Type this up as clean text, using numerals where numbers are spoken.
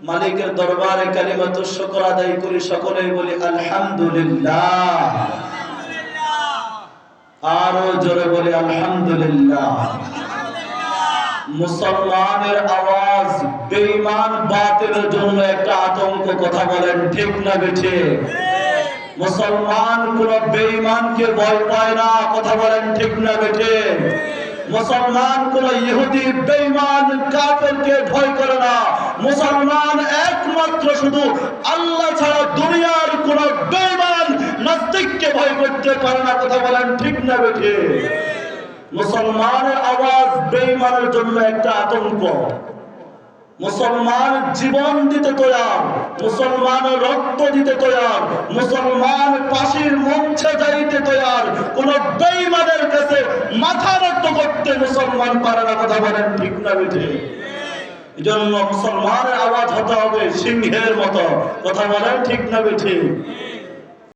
মালিকের দরবারে কালিমাতুশ শুকর আদায় করি, সকলেই বলি আলহামদুলিল্লাহ। আরো জোরে বলি আলহামদুলিল্লাহ। মুসলমানের আওয়াজ বেঈমান বাতিলের জন্য একটা আতঙ্ক, কথা বলেন ঠিক না বেঠিক? মুসলমান কোন বেঈমানকে ভয় পায় না, কথা বলেন ঠিক না বেঠিক? মুসলমান কোন ইহুদি বেঈমান কাফেরকে ভয় করে না। মুসলমান একমাত্র শুধু আল্লাহ ছাড়া দুনিয়ার কোন বেঈমান নাস্তিককে ভয় করতে পারে না, কথা বলেন ঠিক না বেঠিক? মুসলমানের আওয়াজ বেঈমানের জন্য একটা আতঙ্ক। মুসলমান জীবন দিতে তৈয়ার, মুসলমান রক্ত দিতে তৈয়ার, মুসলমান ফাঁসির মঞ্চে যাইতে তৈয়ার। কোন বেঈমানের কাছে মাথা নত করতে মুসলমান পারে না, কথা বলেন ঠিক না বেঠিক? এজন্য মুসলমানের আওয়াজ হতে হবে সিংহের মতো, কথা বলেন ঠিক না বেঠিক?